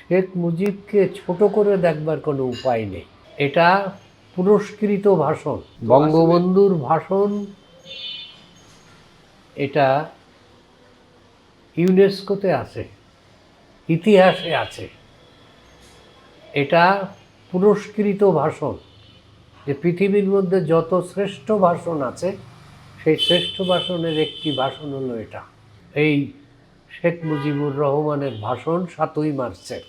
শেখ মুজিবকে ছোট করে দেখবার কোনো উপায় নেই। এটা পুরস্কৃত ভাষণ, বঙ্গবন্ধুর ভাষণ। এটা ইউনেস্কোতে আছে, ইতিহাসে আছে। এটা পুরস্কৃত ভাষণ, যে পৃথিবীর মধ্যে যত শ্রেষ্ঠ ভাষণ আছে সেই শ্রেষ্ঠ ভাষণের একটি ভাষণ হলো এটা, এই শেখ মুজিবুর রহমানের ভাষণ 7ই মার্চের।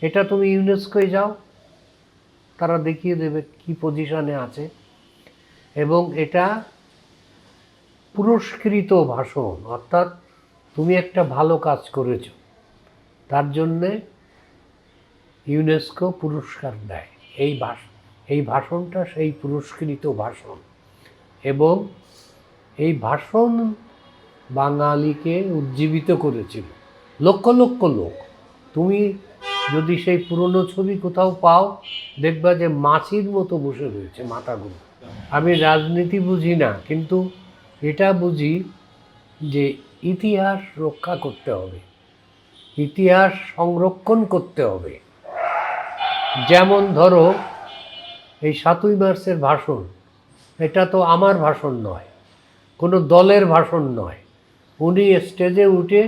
এটা তুমি ইউনেস্কোয় যাও, তারা দেখিয়ে দেবে কি পজিশনে আছে। এবং এটা পুরস্কৃত ভাষণ, অর্থাৎ তুমি একটা ভালো কাজ করেছো, তার জন্যে ইউনেস্কো পুরস্কার দেয়। এই ভাষণটা সেই পুরস্কৃত ভাষণ। এবং এই ভাষণ বাঙালিকে উজ্জীবিত করেছিল। লক্ষ লক্ষ লোক, তুমি যদি সেই পুরনো ছবি কোথাও পাও, দেখবা যে মাছির মতো বসে রয়েছে মাথাগুলো। আমি রাজনীতি বুঝি না, কিন্তু এটা বুঝি যে ইতিহাস রক্ষা করতে হবে, ইতিহাস সংরক্ষণ করতে হবে। যেমন ধরো এই 7ই মার্চের ভাষণ, এটা তো আমার ভাষণ নয়, কোনো দলের ভাষণ নয়। উনি স্টেজে উঠে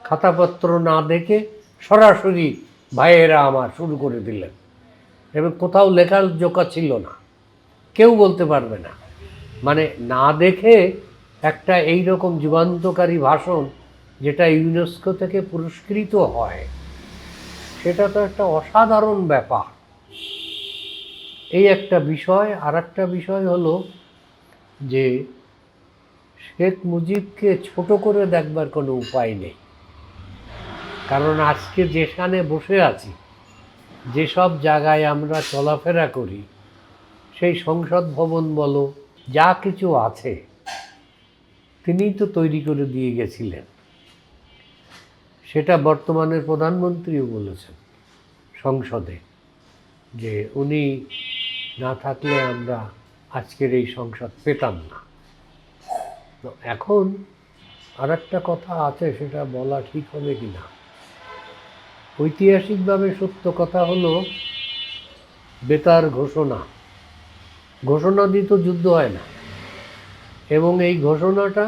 খাতাপত্র না দেখে সরাসরি ভাইয়েরা আমার শুরু করে দিলেন, এবং কোথাও লেখার জোকা ছিল না, কেউ বলতে পারবে না। মানে না দেখে একটা এই রকম যুগান্তকারী ভাষণ, যেটা ইউনেস্কো থেকে পুরস্কৃত হয়, সেটা তো একটা অসাধারণ ব্যাপার। এই একটা বিষয়। আর একটা বিষয় হলো যে শেখ মুজিবকে ছোট করে দেখবার কোনো উপায় নেই। কারণ আজকে যেখানে বসে আছি, যেসব জায়গায় আমরা চলাফেরা করি, সেই সংসদ ভবন বলো, যা কিছু আছে, তিনিই তো তৈরি করে দিয়ে গেছিলেন। সেটা বর্তমানের প্রধানমন্ত্রীও বলেছেন সংসদে, যে উনি না থাকলে আমরা আজকের এই সংসদ পেতাম না। তো এখন আর একটা কথা আছে, সেটা বলা ঠিক হবে কি না। ঐতিহাসিকভাবে সত্য কথা হলো, বেতার ঘোষণা দিয়ে তো যুদ্ধ হয় না। এবং এই ঘোষণাটা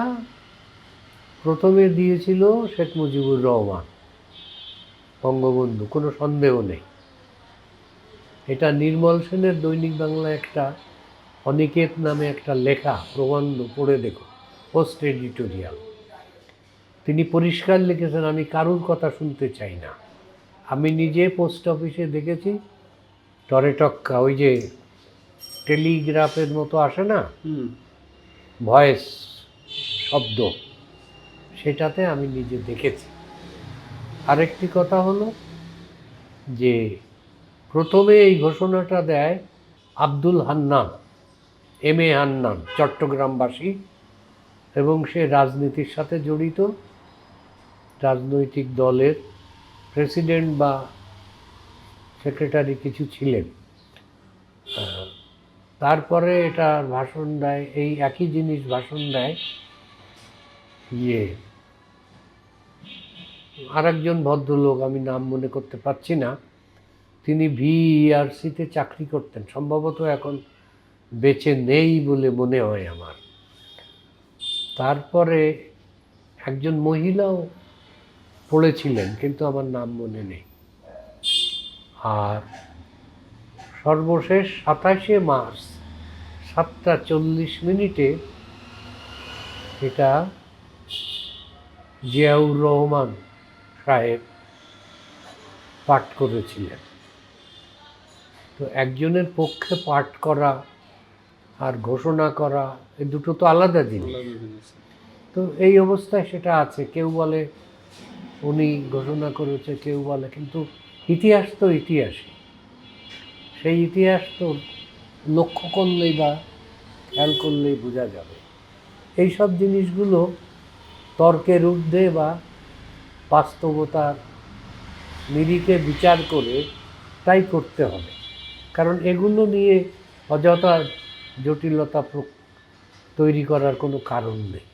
প্রথমে দিয়েছিল শেখ মুজিবুর রহমান, বঙ্গবন্ধু, কোনো সন্দেহ নেই। এটা নির্মল সেনের দৈনিক বাংলা একটা অনিকেত নামে একটা লেখা প্রবন্ধ পড়ে দেখো, পোস্ট এডিটোরিয়াল। তিনি পরিষ্কার লিখেছেন, আমি কারুর কথা শুনতে চাই না। আমি নিজে পোস্ট অফিসে দেখেছি টরেটক্কা, ওই যে টেলিগ্রাফের মতো আসে না, ভয়েস শব্দ, সেটাতে আমি নিজে দেখেছি। আরেকটি কথা হলো যে প্রথমে এই ঘোষণাটা দেয় আব্দুল হান্নান, MA হান্নান, চট্টগ্রামবাসী, এবং সে রাজনীতির সাথে জড়িত, রাজনৈতিক দলের প্রেসিডেন্ট বা সেক্রেটারি কিছু ছিলেন। তারপরে এটা ভাষণ দেয়, এই একই জিনিস ভাষণ দেয় আরেকজন ভদ্রলোক, আমি নাম মনে করতে পারছি না, তিনি VERC-তে চাকরি করতেন, সম্ভবত এখন বেঁচে নেই বলে মনে হয় আমার। তারপরে একজন মহিলাও পড়েছিলেন, কিন্তু আমার নাম মনে নেই। আর সর্বশেষ 27শে মার্চ 7:40 এটা জিয়াউর রহমান সাহেব পাঠ করেছিলেন। তো একজনের পক্ষে পাঠ করা আর ঘোষণা করা, এই দুটো তো আলাদা জিনিস। তো এই অবস্থায় সেটা আছে, কেউ বলে উনি ঘোষণা করেছে, কেউ বলে, কিন্তু ইতিহাস তো ইতিহাসই। সেই ইতিহাস তো লক্ষ্য করলেই বা খেয়াল করলেই বোঝা যাবে। এইসব জিনিসগুলো তর্কের ঊর্ধ্বে বা বাস্তবতার নিরিখে বিচার করে তাই করতে হবে। কারণ এগুলো নিয়ে অযথা জটিলতা তৈরি করার কোনো কারণ নেই।